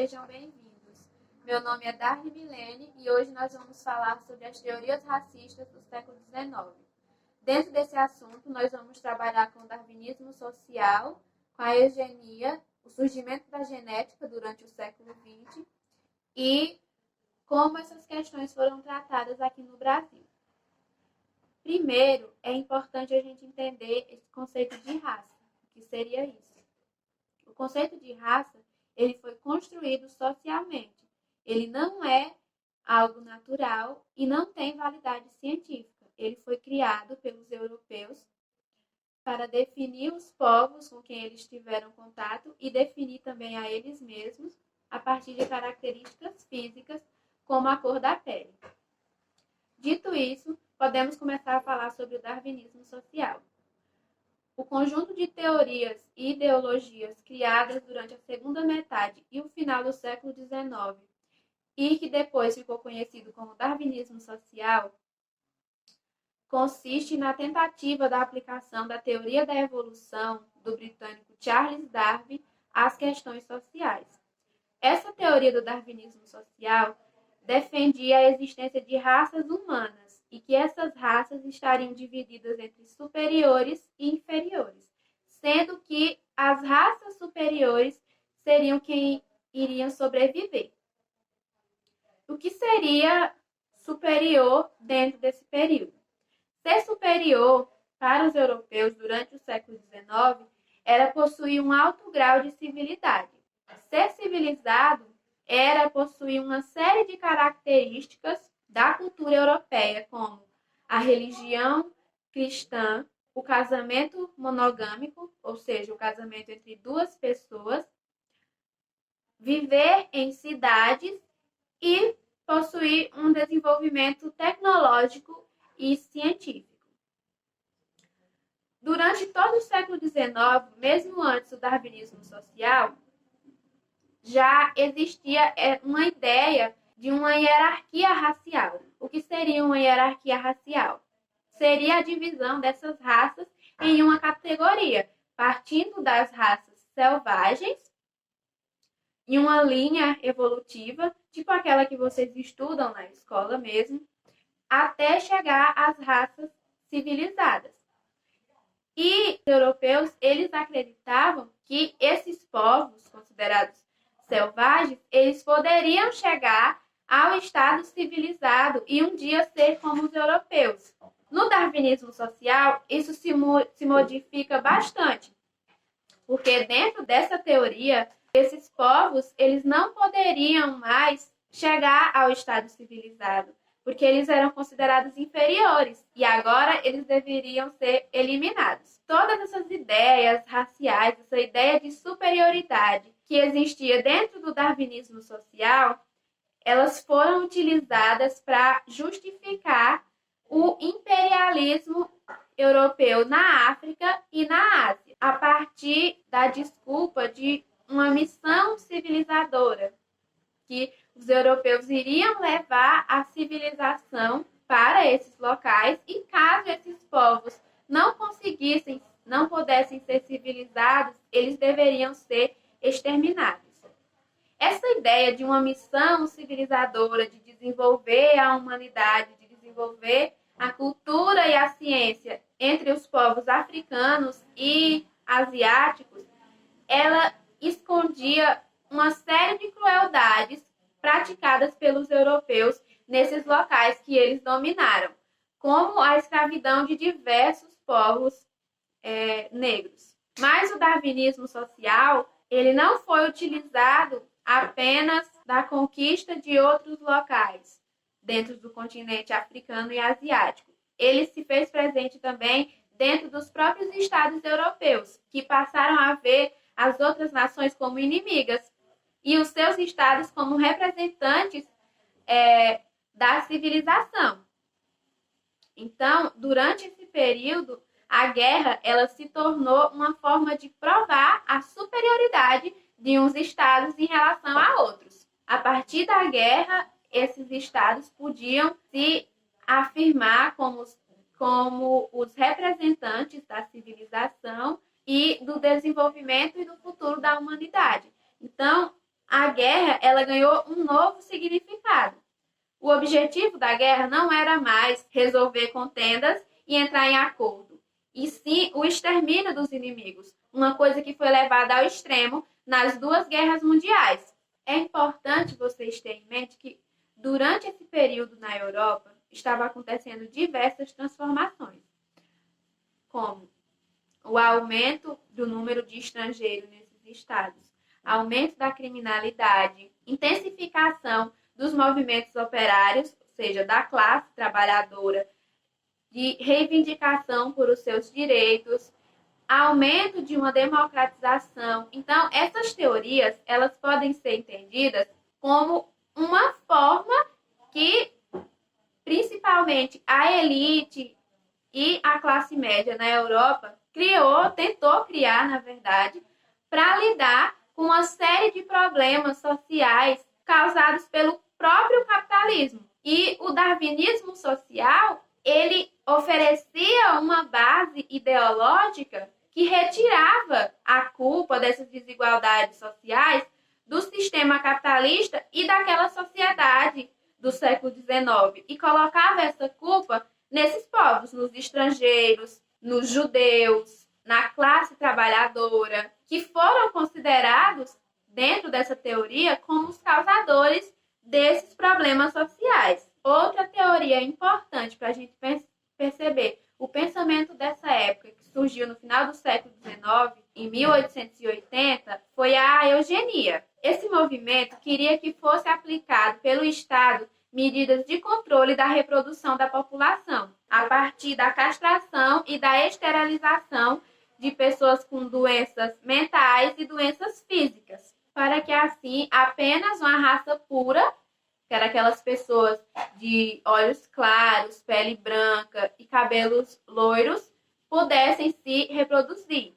sejam bem-vindos. Meu nome é Darly Milene e hoje nós vamos falar sobre as teorias racistas do século XIX. Dentro desse assunto, nós vamos trabalhar com o darwinismo social, com a eugenia, o surgimento da genética durante o século XX e como essas questões foram tratadas aqui no Brasil. Primeiro, é importante a gente entender esse conceito de raça. O que seria isso? O conceito de raça, ele foi construído socialmente. Ele não é algo natural e não tem validade científica. Ele foi criado pelos europeus para definir os povos com quem eles tiveram contato e definir também a eles mesmos a partir de características físicas, como a cor da pele. Dito isso, podemos começar a falar sobre o darwinismo social. O conjunto de teorias e ideologias criadas durante a segunda metade e o final do século XIX e que depois ficou conhecido como darwinismo social, consiste na tentativa da aplicação da teoria da evolução do britânico Charles Darwin às questões sociais. Essa teoria do darwinismo social defendia a existência de raças humanas e que essas raças estariam divididas entre superiores e inferiores, sendo que as raças superiores seriam quem iriam sobreviver. O que seria superior dentro desse período? Ser superior para os europeus durante o século XIX era possuir um alto grau de civilidade. Ser civilizado era possuir uma série de características da cultura europeia, como a religião cristã, o casamento monogâmico, ou seja, o casamento entre duas pessoas, viver em cidades e possuir um desenvolvimento tecnológico e científico. Durante todo o século XIX, mesmo antes do darwinismo social, já existia uma ideia de uma hierarquia racial. O que seria uma hierarquia racial? Seria a divisão dessas raças em uma categoria, partindo das raças selvagens, em uma linha evolutiva, tipo aquela que vocês estudam na escola mesmo, até chegar às raças civilizadas. E os europeus, eles acreditavam que esses povos considerados selvagens, eles poderiam chegar ao estado civilizado e um dia ser como os europeus. No darwinismo social, isso se modifica bastante, porque dentro dessa teoria, esses povos, eles não poderiam mais chegar ao estado civilizado, porque eles eram considerados inferiores e agora eles deveriam ser eliminados. Todas essas ideias raciais, essa ideia de superioridade que existia dentro do darwinismo social, elas foram utilizadas para justificar o imperialismo europeu na África e na Ásia, a partir da desculpa de uma missão civilizadora, que os europeus iriam levar a civilização para esses locais e caso esses povos não pudessem ser civilizados, eles deveriam ser exterminados. Essa ideia de uma missão civilizadora, de desenvolver a humanidade, de desenvolver a cultura e a ciência entre os povos africanos e asiáticos, ela escondia uma série de crueldades praticadas pelos europeus nesses locais que eles dominaram, como a escravidão de diversos povos negros. Mas o darwinismo social, ele não foi utilizado apenas da conquista de outros locais dentro do continente africano e asiático. Ele se fez presente também dentro dos próprios estados europeus, que passaram a ver as outras nações como inimigas e os seus estados como representantes da civilização. Então, durante esse período, a guerra ela se tornou uma forma de provar a superioridade de uns estados em relação a outros. A partir da guerra, esses estados podiam se afirmar como os representantes da civilização e do desenvolvimento e do futuro da humanidade. Então, a guerra ela ganhou um novo significado. O objetivo da guerra não era mais resolver contendas e entrar em acordo, e sim o extermínio dos inimigos, uma coisa que foi levada ao extremo nas duas guerras mundiais. É importante vocês terem em mente que, durante esse período na Europa, estava acontecendo diversas transformações, como o aumento do número de estrangeiros nesses estados, aumento da criminalidade, intensificação dos movimentos operários, ou seja, da classe trabalhadora, de reivindicação por os seus direitos, aumento de uma democratização. Então, essas teorias, elas podem ser entendidas como uma forma que, principalmente, a elite e a classe média na Europa tentou criar, na verdade, para lidar com uma série de problemas sociais causados pelo próprio capitalismo. E o darwinismo social, ele oferecia uma base ideológica que retirava a culpa dessas desigualdades sociais do sistema capitalista e daquela sociedade do século XIX e colocava essa culpa nesses povos, nos estrangeiros, nos judeus, na classe trabalhadora, que foram considerados, dentro dessa teoria, como os causadores desses problemas sociais. Outra teoria importante para a gente perceber o pensamento dessa época, que surgiu no final do século XIX, em 1880, foi a eugenia. Esse movimento queria que fosse aplicado pelo Estado medidas de controle da reprodução da população, a partir da castração e da esterilização de pessoas com doenças mentais e doenças físicas, para que assim apenas uma raça pura, que era aquelas pessoas de olhos claros, pele branca e cabelos loiros, pudessem se reproduzir.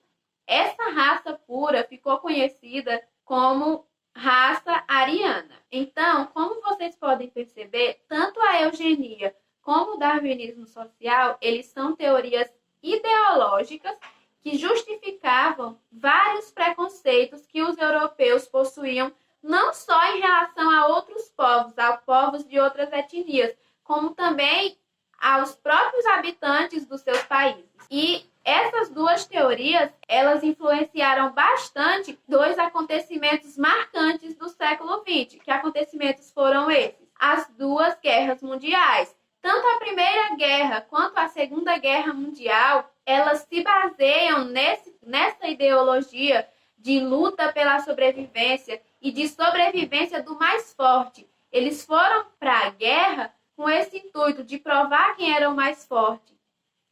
Essa raça pura ficou conhecida como raça ariana. Então, como vocês podem perceber, tanto a eugenia como o darwinismo social, eles são teorias ideológicas que justificavam vários preconceitos que os europeus possuíam, não só em relação a outros povos, a povos de outras etnias, como também aos próprios habitantes dos seus países. E essas duas teorias, elas influenciaram bastante dois acontecimentos marcantes do século XX. Que acontecimentos foram esses? As duas guerras mundiais. Tanto a Primeira Guerra quanto a Segunda Guerra Mundial, elas se baseiam nessa ideologia de luta pela sobrevivência e de sobrevivência do mais forte. Eles foram para a guerra com esse intuito de provar quem era o mais forte,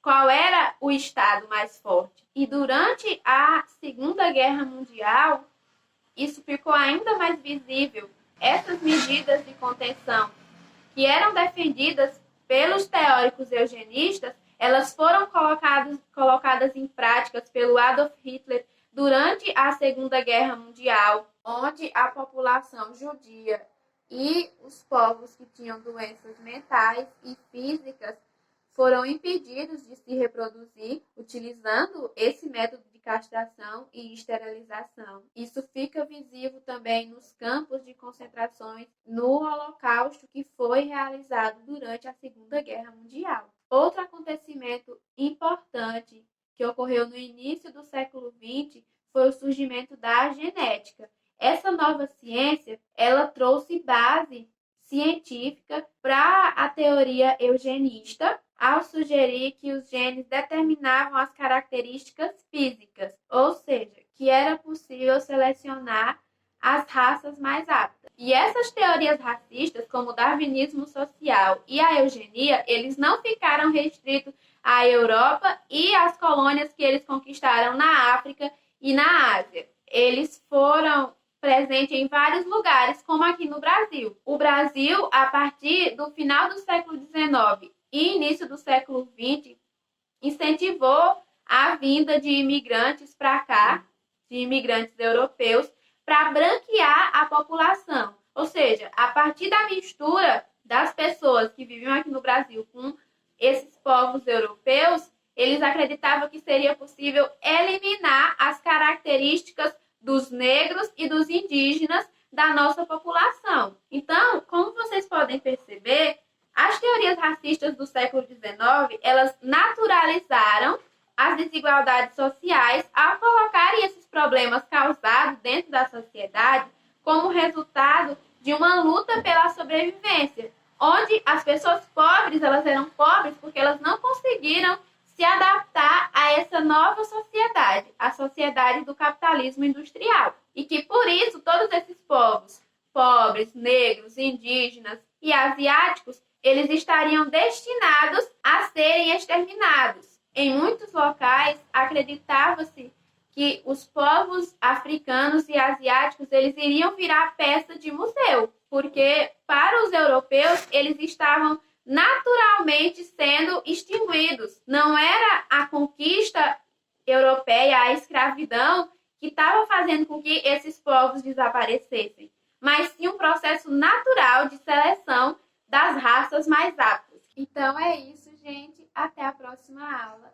qual era o Estado mais forte. E durante a Segunda Guerra Mundial, isso ficou ainda mais visível. Essas medidas de contenção que eram defendidas pelos teóricos eugenistas, elas foram colocadas em práticas pelo Adolf Hitler durante a Segunda Guerra Mundial, onde a população judia e os povos que tinham doenças mentais e físicas foram impedidos de se reproduzir utilizando esse método de castração e esterilização. Isso fica visível também nos campos de concentrações no Holocausto, que foi realizado durante a Segunda Guerra Mundial. Outro acontecimento importante que ocorreu no início do século XX foi o surgimento da genética. Essa nova ciência, ela trouxe base científica para a teoria eugenista, ao sugerir que os genes determinavam as características físicas, ou seja, que era possível selecionar as raças mais aptas. E essas teorias racistas, como o darwinismo social e a eugenia, eles não ficaram restritos à Europa e às colônias que eles conquistaram na África e na Ásia. Eles foram presentes em vários lugares, como aqui no Brasil. O Brasil, a partir do final do século XIX e início do século XX, incentivou a vinda de imigrantes para cá, de imigrantes europeus, para branquear a população. Ou seja, a partir da mistura das pessoas que viviam aqui no Brasil com esses povos europeus, eles acreditavam que seria possível eliminar as características dos negros e dos indígenas da nossa população. Então, como vocês podem perceber, as teorias racistas do século XIX, elas naturalizaram as desigualdades sociais ao colocarem esses problemas causados dentro da sociedade como resultado de uma luta pela sobrevivência, onde as pessoas pobres, elas eram pobres porque elas não conseguiram se adaptar a essa nova sociedade, a sociedade do capitalismo industrial. E que por isso todos esses povos, pobres, negros, indígenas e asiáticos, eles estariam destinados a serem exterminados. Em muitos locais, acreditava-se que os povos africanos e asiáticos eles iriam virar peça de museu, porque para os europeus eles estavam naturalmente sendo extinguidos. Não era a conquista europeia, a escravidão, que estava fazendo com que esses povos desaparecessem, mas sim um processo natural de seleção das raças mais aptas. Então é isso, gente. Até a próxima aula.